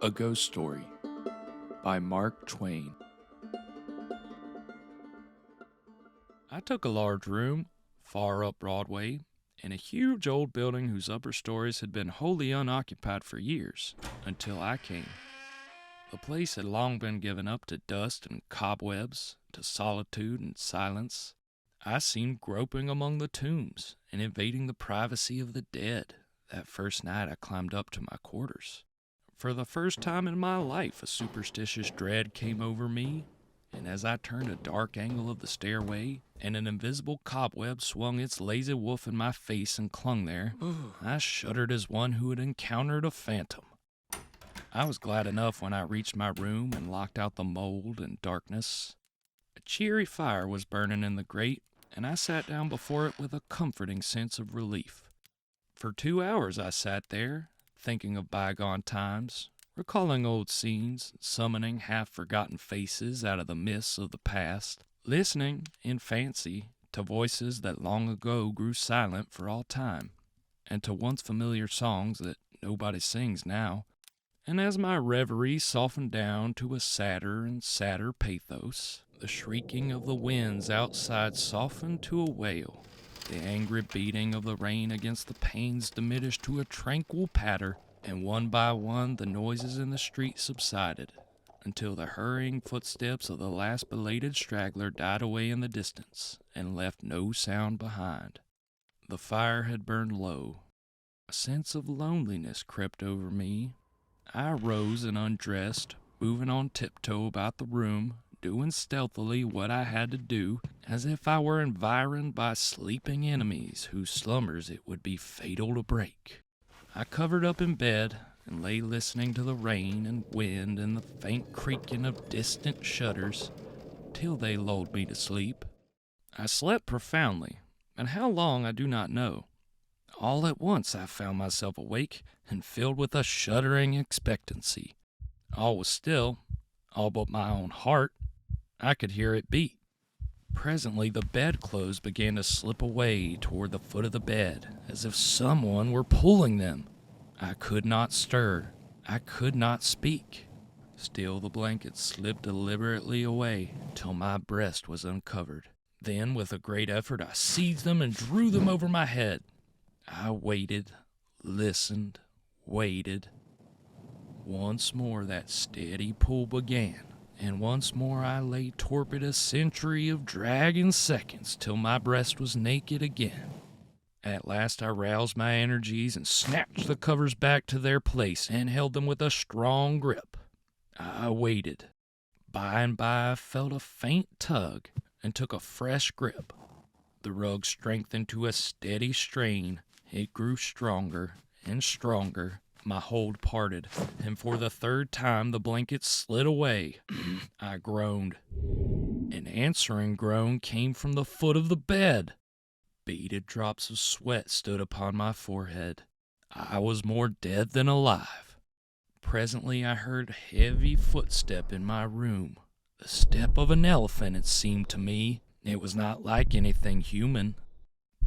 A Ghost Story by Mark Twain. I took a large room, far up Broadway, in a huge old building whose upper stories had been wholly unoccupied for years, until I came. The place had long been given up to dust and cobwebs, to solitude and silence. I seemed groping among the tombs and invading the privacy of the dead that first night I climbed up to my quarters. For the first time in my life, a superstitious dread came over me, and as I turned a dark angle of the stairway, and an invisible cobweb swung its lazy woof in my face and clung there, I shuddered as one who had encountered a phantom. I was glad enough when I reached my room and locked out the mold and darkness. A cheery fire was burning in the grate, and I sat down before it with a comforting sense of relief. For 2 hours I sat there, thinking of bygone times, recalling old scenes, summoning half-forgotten faces out of the mists of the past, listening, in fancy, to voices that long ago grew silent for all time, and to once familiar songs that nobody sings now. And as my reverie softened down to a sadder and sadder pathos, the shrieking of the winds outside softened to a wail. The angry beating of the rain against the panes diminished to a tranquil patter, and one by one the noises in the street subsided, until the hurrying footsteps of the last belated straggler died away in the distance, and left no sound behind. The fire had burned low. A sense of loneliness crept over me. I rose and undressed, moving on tiptoe about the room, doing stealthily what I had to do, as if I were environed by sleeping enemies whose slumbers it would be fatal to break. I covered up in bed and lay listening to the rain and wind and the faint creaking of distant shutters till they lulled me to sleep. I slept profoundly, and how long I do not know. All at once I found myself awake and filled with a shuddering expectancy. All was still, all but my own heart. I could hear it beat. Presently the bedclothes began to slip away toward the foot of the bed, as if someone were pulling them. I could not stir. I could not speak. Still the blankets slipped deliberately away till my breast was uncovered. Then, with a great effort, I seized them and drew them over my head. I waited, listened, waited. Once more that steady pull began. And once more I lay torpid a century of dragging seconds till my breast was naked again. At last I roused my energies and snatched the covers back to their place and held them with a strong grip. I waited. By and by I felt a faint tug and took a fresh grip. The rug strengthened to a steady strain. It grew stronger and stronger. My hold parted, and for the third time the blanket slid away. I groaned. An answering groan came from the foot of the bed. Beaded drops of sweat stood upon my forehead. I was more dead than alive. Presently I heard a heavy footstep in my room. The step of an elephant, it seemed to me. It was not like anything human,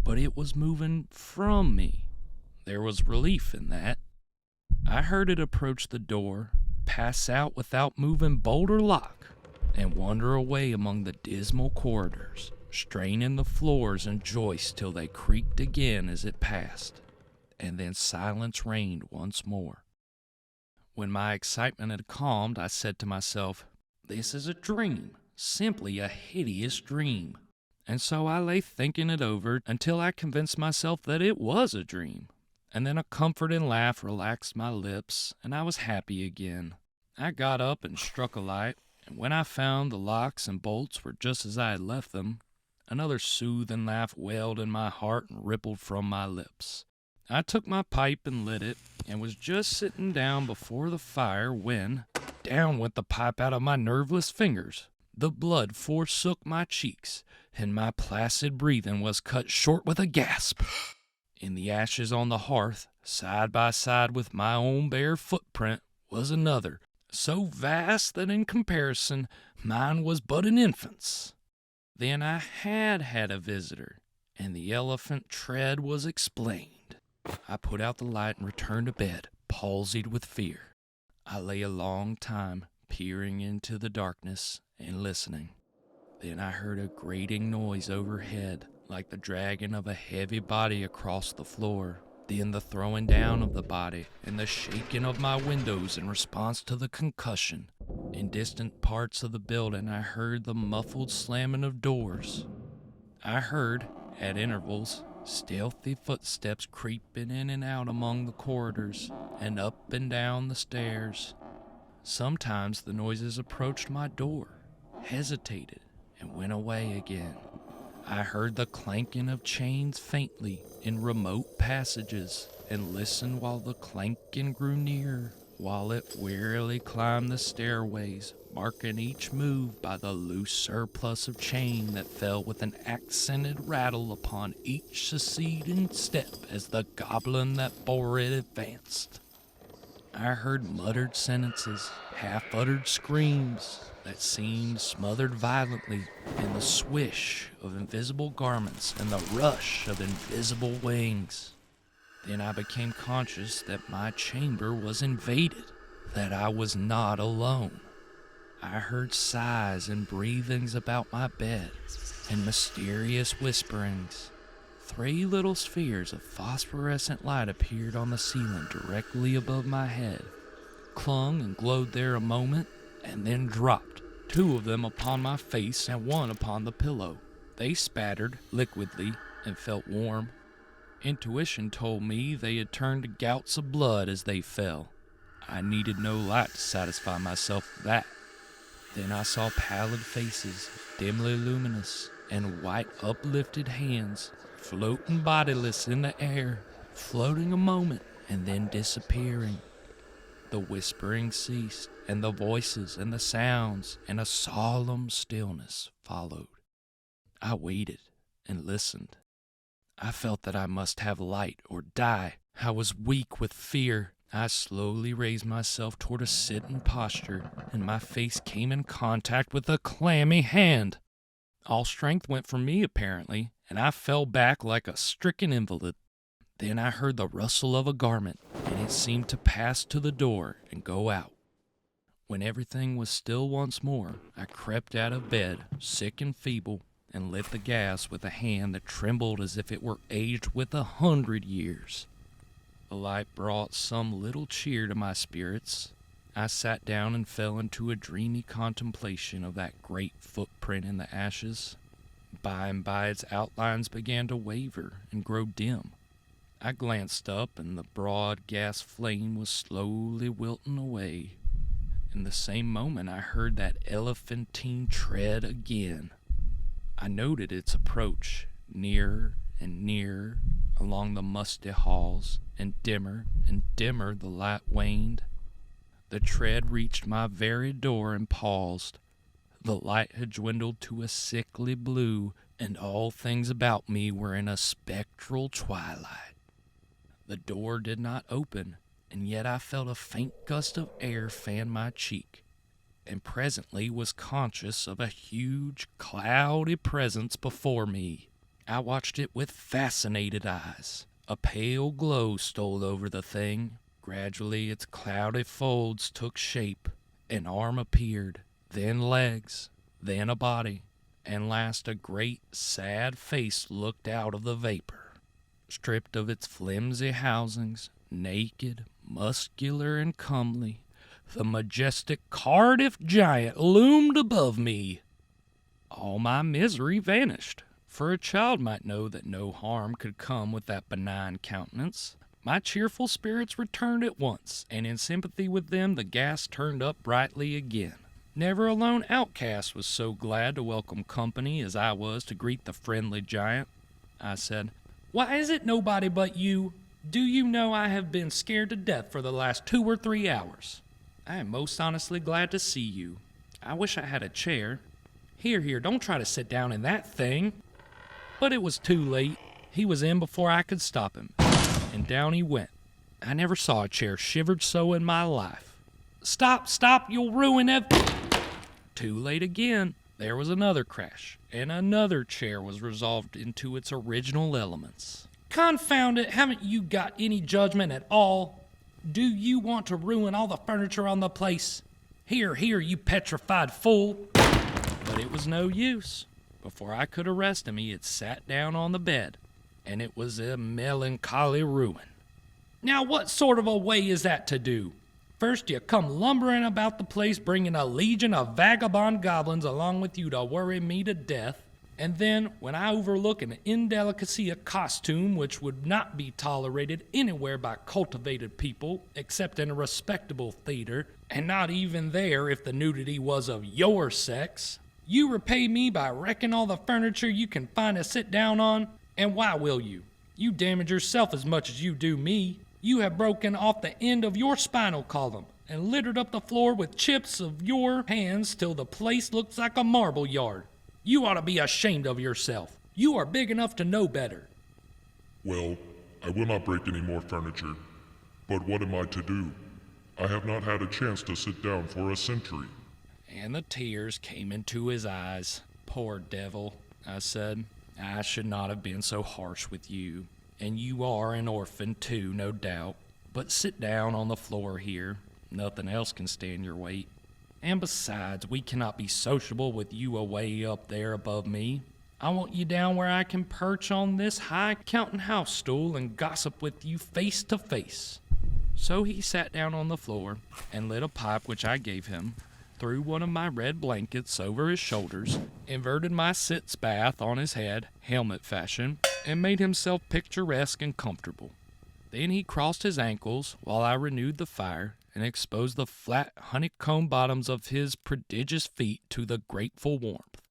but it was moving from me. There was relief in that. I heard it approach the door, pass out without moving bolt or lock, and wander away among the dismal corridors, straining the floors and joists till they creaked again as it passed, and then silence reigned once more. When my excitement had calmed, I said to myself, "This is a dream, simply a hideous dream." And so I lay thinking it over until I convinced myself that it was a dream. And then a comforting laugh relaxed my lips, and I was happy again. I got up and struck a light, and when I found the locks and bolts were just as I had left them, another soothing laugh welled in my heart and rippled from my lips. I took my pipe and lit it, and was just sitting down before the fire when, down went the pipe out of my nerveless fingers. The blood forsook my cheeks, and my placid breathing was cut short with a gasp. In the ashes on the hearth, side by side with my own bare footprint, was another, so vast that in comparison mine was but an infant's. Then I had a visitor, and the elephant tread was explained. I put out the light and returned to bed, palsied with fear. I lay a long time peering into the darkness and listening. Then I heard a grating noise overhead, like the dragging of a heavy body across the floor. Then the throwing down of the body and the shaking of my windows in response to the concussion. In distant parts of the building, I heard the muffled slamming of doors. I heard, at intervals, stealthy footsteps creeping in and out among the corridors and up and down the stairs. Sometimes the noises approached my door, hesitated, and went away again. I heard the clanking of chains faintly in remote passages and listened while the clanking grew nearer, while it wearily climbed the stairways, marking each move by the loose surplus of chain that fell with an accented rattle upon each succeeding step as the goblin that bore it advanced. I heard muttered sentences, half-uttered screams that seemed smothered violently in the swish of invisible garments and the rush of invisible wings. Then I became conscious that my chamber was invaded, that I was not alone. I heard sighs and breathings about my bed, and mysterious whisperings. 3 little spheres of phosphorescent light appeared on the ceiling directly above my head, clung and glowed there a moment, and then dropped, 2 of them upon my face and 1 upon the pillow. They spattered liquidly and felt warm. Intuition told me they had turned to gouts of blood as they fell. I needed no light to satisfy myself with that. Then I saw pallid faces, dimly luminous, and white uplifted hands, floating bodiless in the air, floating a moment and then disappearing. The whispering ceased, and the voices and the sounds, and a solemn stillness followed. I waited and listened. I felt that I must have light or die. I was weak with fear. I slowly raised myself toward a sitting posture, and my face came in contact with a clammy hand. All strength went from me, apparently, and I fell back like a stricken invalid. Then I heard the rustle of a garment, and it seemed to pass to the door and go out. When everything was still once more, I crept out of bed, sick and feeble, and lit the gas with a hand that trembled as if it were aged with 100 years. The light brought some little cheer to my spirits. I sat down and fell into a dreamy contemplation of that great footprint in the ashes. By and by its outlines began to waver and grow dim. I glanced up, and the broad gas flame was slowly wilting away. In the same moment I heard that elephantine tread again. I noted its approach, nearer and nearer, along the musty halls, and dimmer the light waned. The tread reached my very door and paused. The light had dwindled to a sickly blue, and all things about me were in a spectral twilight. The door did not open, and yet I felt a faint gust of air fan my cheek, and presently was conscious of a huge, cloudy presence before me. I watched it with fascinated eyes. A pale glow stole over the thing. Gradually its cloudy folds took shape. An arm appeared, then legs, then a body, and last a great, sad face looked out of the vapor. Stripped of its flimsy housings, naked, muscular, and comely, the majestic Cardiff giant loomed above me. All my misery vanished, for a child might know that no harm could come with that benign countenance. My cheerful spirits returned at once, and in sympathy with them the gas turned up brightly again. Never a lone outcast was so glad to welcome company as I was to greet the friendly giant. I said, "Why is it nobody but you? Do you know I have been scared to death for the last 2 or 3 hours? I am most honestly glad to see you. I wish I had a chair. Here, don't try to sit down in that thing." But it was too late. He was in before I could stop him, and down he went. I never saw a chair shivered so in my life. Stop, you'll ruin it." Too late again. There was another crash, and another chair was resolved into its original elements. "Confound it, haven't you got any judgment at all? Do you want to ruin all the furniture on the place? Here, you petrified fool. But it was no use. Before I could arrest him, he had sat down on the bed, and it was a melancholy ruin. Now what sort of a way is that to do? First you come lumbering about the place bringing a legion of vagabond goblins along with you to worry me to death, and then when I overlook an indelicacy of costume which would not be tolerated anywhere by cultivated people except in a respectable theater, and not even there if the nudity was of your sex, you repay me by wrecking all the furniture you can find to sit down on. And why will you? You damage yourself as much as you do me. You have broken off the end of your spinal column and littered up the floor with chips of your hands till the place looks like a marble yard. You ought to be ashamed of yourself. You are big enough to know better. Well, I will not break any more furniture. But what am I to do? I have not had a chance to sit down for a century. And the tears came into his eyes. Poor devil, I said. I should not have been so harsh with you. And you are an orphan too, no doubt. But sit down on the floor here. Nothing else can stand your weight. And besides, we cannot be sociable with you away up there above me. I want you down where I can perch on this high counting house stool and gossip with you face to face. So he sat down on the floor and lit a pipe which I gave him, threw one of my red blankets over his shoulders, inverted my sitz bath on his head, helmet fashion, and made himself picturesque and comfortable. Then he crossed his ankles while I renewed the fire and exposed the flat honeycomb bottoms of his prodigious feet to the grateful warmth.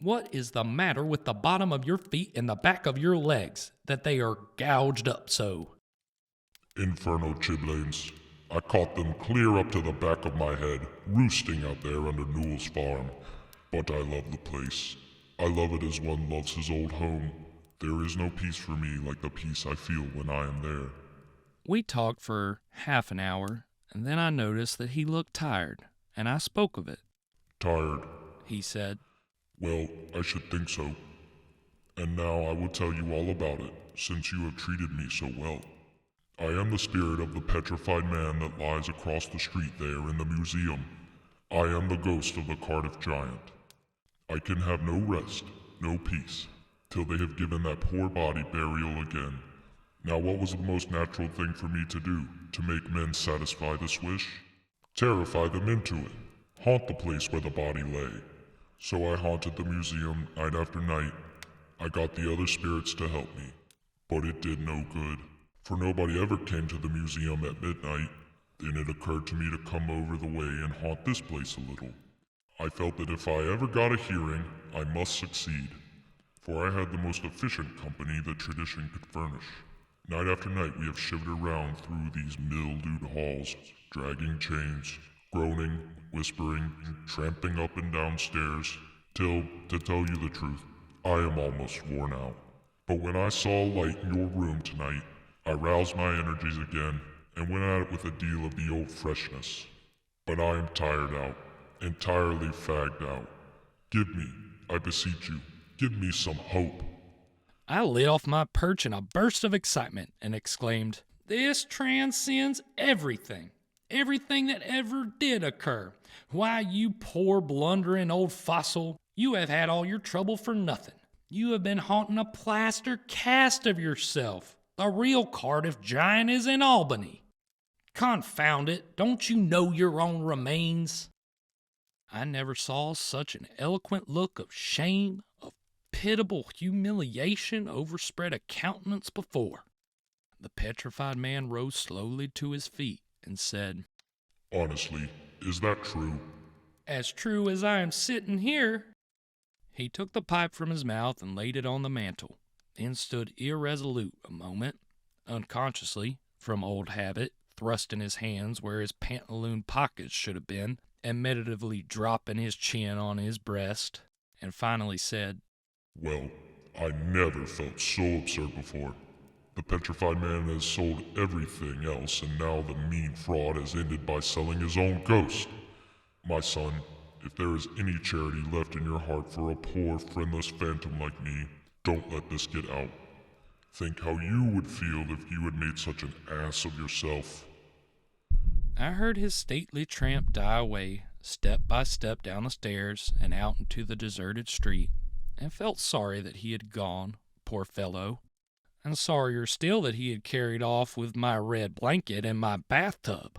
What is the matter with the bottom of your feet and the back of your legs, that they are gouged up so? Inferno chiblains. I caught them clear up to the back of my head, roosting out there under Newell's farm. But I love the place. I love it as one loves his old home. There is no peace for me like the peace I feel when I am there. We talked for half an hour, and then I noticed that he looked tired, and I spoke of it. Tired? He said. Well, I should think so. And now I will tell you all about it, since you have treated me so well. I am the spirit of the petrified man that lies across the street there in the museum. I am the ghost of the Cardiff giant. I can have no rest, no peace, till they have given that poor body burial again. Now what was the most natural thing for me to do, to make men satisfy this wish? Terrify them into it, haunt the place where the body lay. So I haunted the museum night after night. I got the other spirits to help me, but it did no good. For nobody ever came to the museum at midnight. Then it occurred to me to come over the way and haunt this place a little. I felt that if I ever got a hearing, I must succeed, for I had the most efficient company that tradition could furnish. Night after night we have shivered around through these mildewed halls, dragging chains, groaning, whispering, tramping up and down stairs, till, to tell you the truth, I am almost worn out. But when I saw a light in your room tonight, I roused my energies again and went at it with a deal of the old freshness. But I am tired out, entirely fagged out. Give me, I beseech you, give me some hope. I lit off my perch in a burst of excitement and exclaimed, "This transcends everything. Everything that ever did occur. Why, you poor blundering old fossil, you have had all your trouble for nothing. You have been haunting a plaster cast of yourself. The real Cardiff giant is in Albany. Confound it, don't you know your own remains?" I never saw such an eloquent look of shame, of pitiable humiliation overspread a countenance before. The petrified man rose slowly to his feet and said, Honestly, is that true? "As true as I am sitting here." He took the pipe from his mouth and laid it on the mantel, then stood irresolute a moment, unconsciously, from old habit, thrusting his hands where his pantaloon pockets should have been, and meditatively dropping his chin on his breast, and finally said, Well, I never felt so absurd before. The petrified man has sold everything else, and now the mean fraud has ended by selling his own ghost. My son, if there is any charity left in your heart for a poor, friendless phantom like me, don't let this get out. Think how you would feel if you had made such an ass of yourself. I heard his stately tramp die away, step by step down the stairs and out into the deserted street, and felt sorry that he had gone, poor fellow, and sorrier still that he had carried off with my red blanket and my bathtub.